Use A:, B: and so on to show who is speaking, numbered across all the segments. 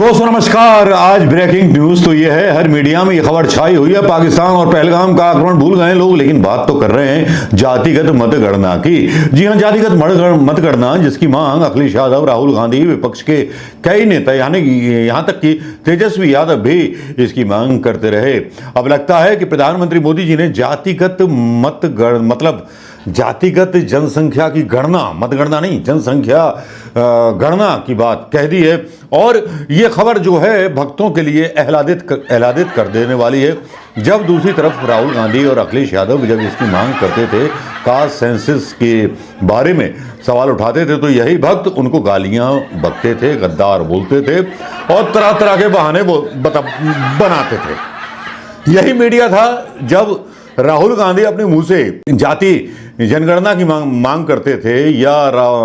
A: दोस्तों नमस्कार। आज ब्रेकिंग न्यूज तो ये है, हर मीडिया में ये खबर छाई हुई है, पाकिस्तान और पहलगाम का आक्रमण भूल गए लोग, लेकिन बात तो कर रहे हैं जातिगत मतगणना की। जी हां, जातिगत मतगणना जिसकी मांग अखिलेश यादव, राहुल गांधी, विपक्ष के कई नेता यानी यहां तक कि तेजस्वी यादव भी इसकी मांग करते रहे। अब लगता है कि प्रधानमंत्री मोदी जी ने जातिगत जातिगत जनसंख्या की गणना, मतगणना नहीं, जनसंख्या गणना की बात कह दी है। और ये खबर जो है भक्तों के लिए आह्लादित कर देने वाली है। जब दूसरी तरफ राहुल गांधी और अखिलेश यादव जब इसकी मांग करते थे, कास्ट सेंसस के बारे में सवाल उठाते थे, तो यही भक्त उनको गालियां बकते थे, गद्दार बोलते थे और तरह तरह के बहाने बनाते थे। यही मीडिया था जब राहुल गांधी अपने मुंह से जाति जनगणना की मांग करते थे या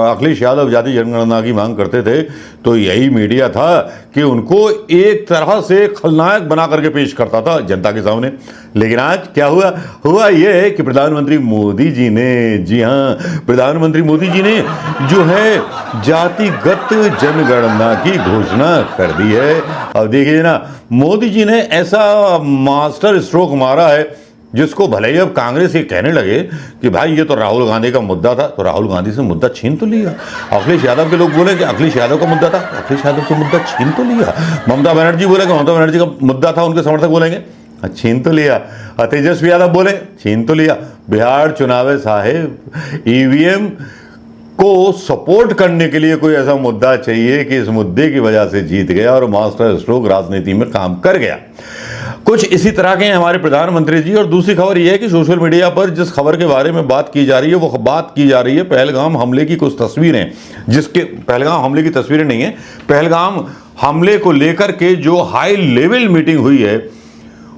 A: अखिलेश यादव जाति जनगणना की मांग करते थे, तो यही मीडिया था कि उनको एक तरह से खलनायक बना करके पेश करता था जनता के सामने। लेकिन आज क्या हुआ ये है कि प्रधानमंत्री मोदी जी ने, जी हाँ, प्रधानमंत्री मोदी जी ने जो है जातिगत जनगणना की घोषणा कर दी है। अब देखिए ना, मोदी जी ने ऐसा मास्टर स्ट्रोक मारा है जिसको भले ही अब कांग्रेस ये कहने लगे कि भाई ये तो राहुल गांधी का मुद्दा था, तो राहुल गांधी से मुद्दा छीन तो लिया। अखिलेश यादव के लोग बोले कि अखिलेश यादव का मुद्दा था, अखिलेश यादव से मुद्दा छीन तो लिया। ममता बनर्जी बोले कि ममता बनर्जी का मुद्दा था, उनके समर्थक बोलेंगे छीन तो लिया। तेजस्वी यादव बोले छीन तो लिया। बिहार चुनाव साहेब, ईवीएम को सपोर्ट करने के लिए कोई ऐसा मुद्दा चाहिए कि इस मुद्दे की वजह से जीत गया और मास्टर स्ट्रोक राजनीति में काम कर गया। कुछ इसी तरह के हैं हमारे प्रधानमंत्री जी। और दूसरी खबर यह है कि सोशल मीडिया पर जिस खबर के बारे में बात की जा रही है, वो बात की जा रही है पहलगाम हमले की कुछ तस्वीरें, जिसके पहलगाम हमले की तस्वीरें नहीं है, पहलगाम हमले को लेकर के जो हाई लेवल मीटिंग हुई है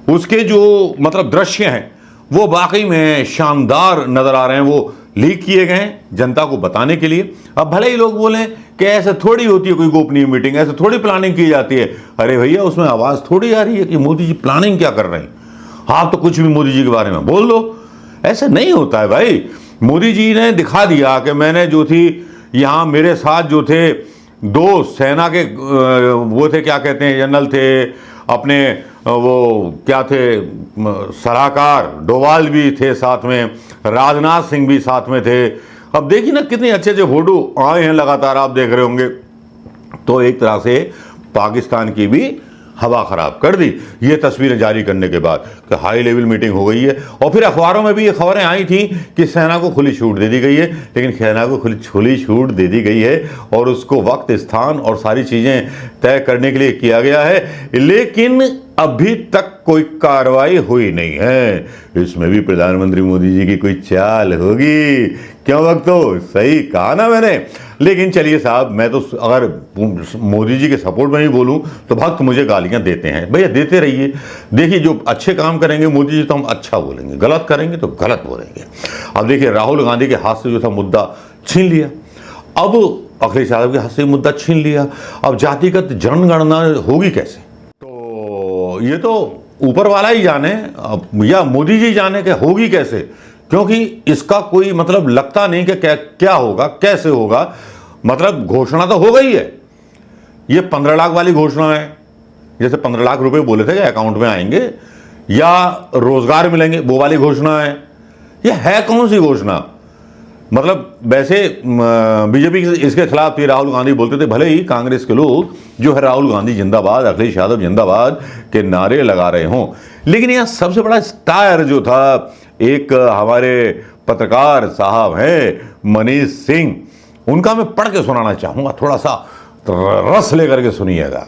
A: उसके जो मतलब दृश्य हैं वो वाकई में शानदार नजर आ रहे हैं। वो लीक किए गए जनता को बताने के लिए। अब भले ही लोग बोलें कि ऐसे थोड़ी होती है कोई गोपनीय मीटिंग, ऐसे थोड़ी प्लानिंग की जाती है। अरे भैया, उसमें आवाज़ थोड़ी आ रही है कि मोदी जी प्लानिंग क्या कर रहे हैं। आप तो कुछ भी मोदी जी के बारे में बोल दो, ऐसे नहीं होता है भाई। मोदी जी ने दिखा दिया कि मैंने जो थी यहाँ मेरे साथ जो थे दो सेना के वो थे, क्या कहते हैं, जनरल थे, अपने वो क्या थे, सलाहकार डोवाल भी थे साथ में, राजनाथ सिंह भी साथ में थे। अब देखिए ना कितने अच्छे अच्छे फोटो आए हैं लगातार, आप देख रहे होंगे। तो एक तरह से पाकिस्तान की भी हवा खराब कर दी ये तस्वीरें जारी करने के बाद कि हाई लेवल मीटिंग हो गई है। और फिर अखबारों में भी ये खबरें आई थी कि सेना को खुली छूट दे दी गई है। लेकिन सेना को खुली छूट दे दी गई है और उसको वक्त, स्थान और सारी चीज़ें तय करने के लिए किया गया है, लेकिन अभी तक कोई कार्रवाई हुई नहीं है। इसमें भी प्रधानमंत्री मोदी जी की कोई चाल होगी। क्यों भक्तों, सही कहा ना मैंने। लेकिन चलिए साहब, मैं तो अगर मोदी जी के सपोर्ट में ही बोलूं तो भक्त मुझे गालियां देते हैं। भैया देते रहिए। देखिए, जो अच्छे काम करेंगे मोदी जी तो हम अच्छा बोलेंगे, गलत करेंगे तो गलत बोलेंगे। अब देखिए, राहुल गांधी के हाथ से जो था मुद्दा छीन लिया, अब अखिलेश यादव के हाथ से मुद्दा छीन लिया। अब जातिगत जनगणना होगी कैसे, तो ये तो ऊपर वाला ही जाने या मोदी जी जाने के होगी कैसे, क्योंकि इसका कोई मतलब लगता नहीं कि क्या होगा, कैसे होगा। मतलब घोषणा तो हो गई है। ये 15 लाख वाली घोषणा है, जैसे 15 लाख रुपए बोले थे कि अकाउंट में आएंगे या रोजगार मिलेंगे, वो वाली घोषणा है। ये है कौन सी घोषणा? मतलब वैसे बीजेपी इसके खिलाफ थी, राहुल गांधी बोलते थे, भले ही कांग्रेस के लोग जो है राहुल गांधी जिंदाबाद, अखिलेश यादव जिंदाबाद के नारे लगा रहे हों, लेकिन यहाँ सबसे बड़ा स्टार जो था, एक हमारे पत्रकार साहब हैं मनीष सिंह, उनका मैं पढ़ के सुनाना चाहूंगा, थोड़ा सा रस लेकर के सुनिएगा।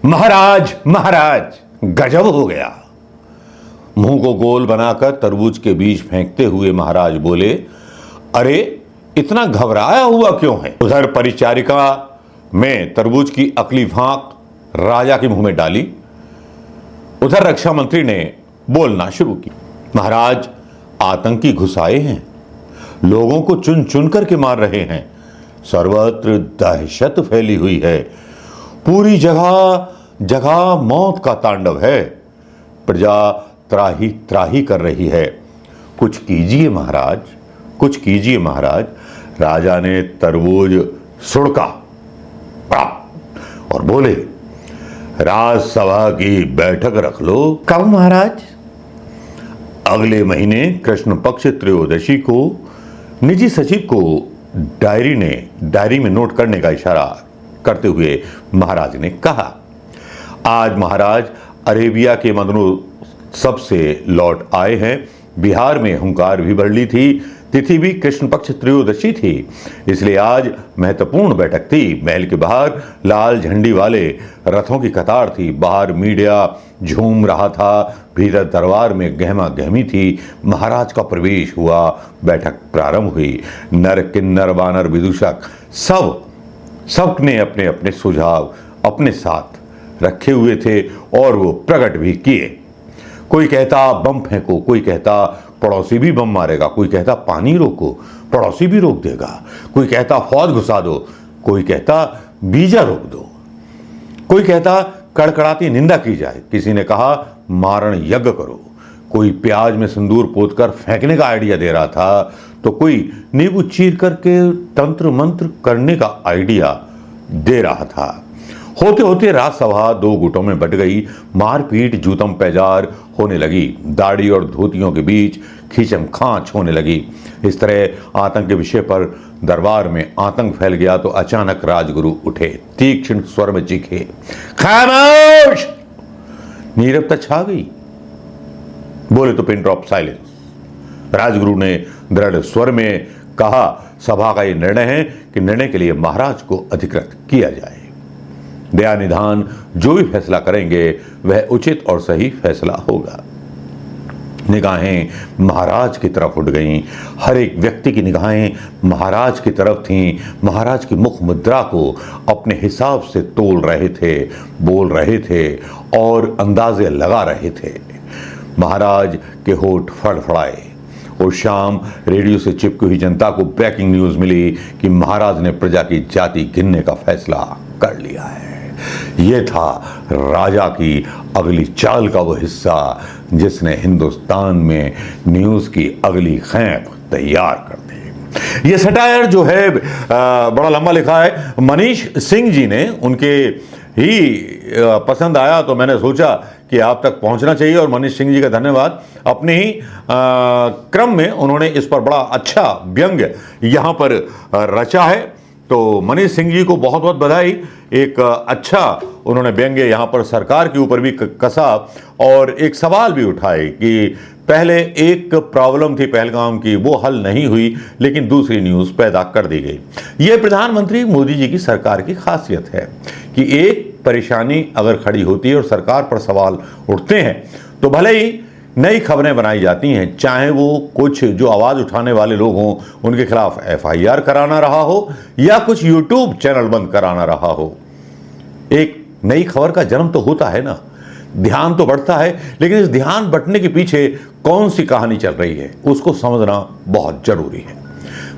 A: महाराज महाराज गजब हो गया। मुंह को गोल बनाकर तरबूज के बीज फेंकते हुए महाराज बोले, अरे इतना घबराया हुआ क्यों है। उधर परिचारिका में तरबूज की अकली फांक राजा के मुंह में डाली। उधर रक्षा मंत्री ने बोलना शुरू की, महाराज आतंकी घुसाए हैं, लोगों को चुन चुन करके मार रहे हैं, सर्वत्र दहशत फैली हुई है, पूरी जगह जगह मौत का तांडव है, प्रजा त्राही त्राही कर रही है, कुछ कीजिए महाराज, कुछ कीजिए महाराज। राजा ने तरबूज सुड़का और बोले, राज्यसभा की बैठक रख लो। कब महाराज? अगले महीने कृष्ण पक्ष त्रयोदशी को निजी सचिव को डायरी में नोट करने का इशारा करते हुए महाराज ने कहा। आज महाराज अरेबिया के मदनोत्सव से लौट आए हैं। बिहार में हुंकार भी बढ़ ली थी। तिथि भी कृष्ण पक्ष त्रयोदशी थी, इसलिए आज महत्वपूर्ण बैठक थी। महल के बाहर लाल झंडी वाले रथों की कतार थी। बाहर मीडिया झूम रहा था, भीतर दरबार में गहमा गहमी थी। महाराज का प्रवेश हुआ, बैठक प्रारंभ हुई। नर किन्नर वानर विदूषक सबने अपने अपने सुझाव अपने साथ रखे हुए थे और वो प्रकट भी किए। कोई कहता बम फेंको, कोई कहता पड़ोसी भी बम मारेगा, कोई कहता पानी रोको, पड़ोसी भी रोक देगा, कोई कहता फौज घुसा दो, कोई कहता बीजा रोक दो, कोई कहता कड़कड़ाती निंदा की जाए, किसी ने कहा मारण यज्ञ करो, कोई प्याज में सिंदूर पोतकर फेंकने का आइडिया दे रहा था, तो कोई नींबू चीर करके तंत्र मंत्र करने का आइडिया दे रहा था। होते होते राज्यसभा दो गुटों में बट गई। मारपीट जूतम पैजार होने लगी। दाढ़ी और धोतियों के बीच खींचम खांच होने लगी। इस तरह आतंक के विषय पर दरबार में आतंक फैल गया तो अचानक राजगुरु उठे, तीक्ष्ण स्वर में चीखे, खामोश! नीरवता छा गई। बोले तो पिन ड्रॉप साइलेंस। राजगुरु ने दृढ़ स्वर में कहा, सभा का यह निर्णय है कि निर्णय के लिए महाराज को अधिकृत किया जाए। दया निधान जो भी फैसला करेंगे वह उचित और सही फैसला होगा। निगाहें महाराज की तरफ उठ गईं। हर एक व्यक्ति की निगाहें महाराज की तरफ थीं। महाराज की मुख मुद्रा को अपने हिसाब से तोल रहे थे, बोल रहे थे और अंदाजे लगा रहे थे। महाराज के होठ फड़फड़ाए। उस शाम रेडियो से चिपकी हुई जनता को ब्रेकिंग न्यूज मिली कि महाराज ने प्रजा की जाति गिनने का फैसला कर लिया है। यह था राजा की अगली चाल का वो हिस्सा जिसने हिंदुस्तान में न्यूज की अगली खैप तैयार कर दी। ये सटायर जो है बड़ा लंबा लिखा है। मनीष सिंह जी ने, उनके ही पसंद आया तो मैंने सोचा कि आप तक पहुंचना चाहिए और मनीष सिंह जी का धन्यवाद। अपने ही क्रम में उन्होंने इस पर बड़ा अच्छा व्यंग्य यहाँ पर रचा है, तो मनीष सिंह जी को बहुत बहुत बधाई। एक अच्छा उन्होंने व्यंग्य यहाँ पर सरकार के ऊपर भी कसा और एक सवाल भी उठाए कि पहले एक प्रॉब्लम थी पहलगाम की, वो हल नहीं हुई, लेकिन दूसरी न्यूज़ पैदा कर दी गई। ये प्रधानमंत्री मोदी जी की सरकार की खासियत है कि एक परेशानी अगर खड़ी होती है और सरकार पर सवाल उठते हैं तो भले ही नई खबरें बनाई जाती हैं, चाहे वो कुछ जो आवाज़ उठाने वाले लोग हों उनके खिलाफ FIR कराना रहा हो या कुछ YouTube चैनल बंद कराना रहा हो। एक नई खबर का जन्म तो होता है ना, ध्यान तो बढ़ता है, लेकिन इस ध्यान बढ़ने के पीछे कौन सी कहानी चल रही है उसको समझना बहुत जरूरी है।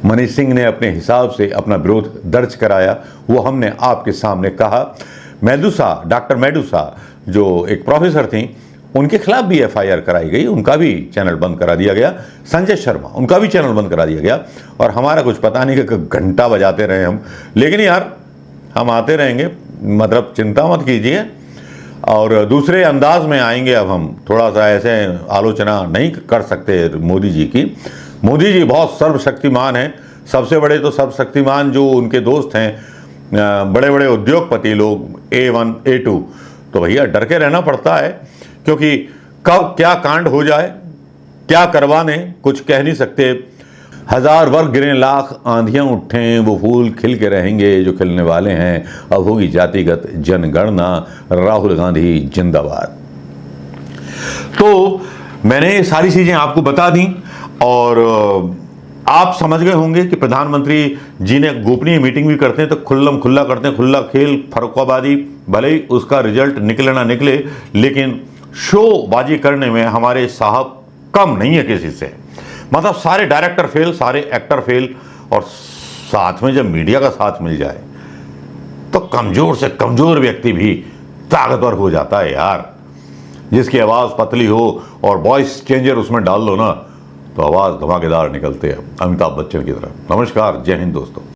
A: मनीष सिंह ने अपने हिसाब से अपना विरोध दर्ज कराया, वो हमने आपके सामने कहा। मेडुसा, डॉक्टर मेडुसा जो एक प्रोफेसर थी, उनके खिलाफ भी FIR कराई गई, उनका भी चैनल बंद करा दिया गया। संजय शर्मा, उनका भी चैनल बंद करा दिया गया। और हमारा कुछ पता नहीं कि घंटा बजाते रहे हम, लेकिन यार हम आते रहेंगे, मतलब चिंता मत कीजिए। और दूसरे अंदाज में आएंगे। अब हम थोड़ा सा ऐसे आलोचना नहीं कर सकते मोदी जी की। मोदी जी बहुत सर्वशक्तिमान हैं, सबसे बड़े तो सर्वशक्तिमान जो उनके दोस्त हैं बड़े बड़े उद्योगपति लोग A1 A2, तो भैया डर के रहना पड़ता है, क्योंकि कब क्या कांड हो जाए, क्या करवाने, कुछ कह नहीं सकते। हजार वर्ग गिरे लाख आंधियां उठें, वो फूल खिल के रहेंगे जो खिलने वाले हैं। अब होगी जातिगत जनगणना, राहुल गांधी जिंदाबाद। तो मैंने सारी चीजें आपको बता दी और आप समझ गए होंगे कि प्रधानमंत्री जी ने गोपनीय मीटिंग भी करते हैं तो खुल्लम खुल्ला करते हैं, खुल्ला खेल, फर्रुखाबादी, भले ही उसका रिजल्ट निकले ना निकले, लेकिन शोबाजी करने में हमारे साहब कम नहीं है किसी से। मतलब सारे डायरेक्टर फेल, सारे एक्टर फेल, और साथ में जब मीडिया का साथ मिल जाए तो कमजोर से कमजोर व्यक्ति भी ताकतवर हो जाता है यार। जिसकी आवाज़ पतली हो और वॉइस चेंजर उसमें डाल दो ना तो आवाज़ धमाकेदार निकलते हैं, अमिताभ बच्चन की तरह। नमस्कार, जय हिंद दोस्तों।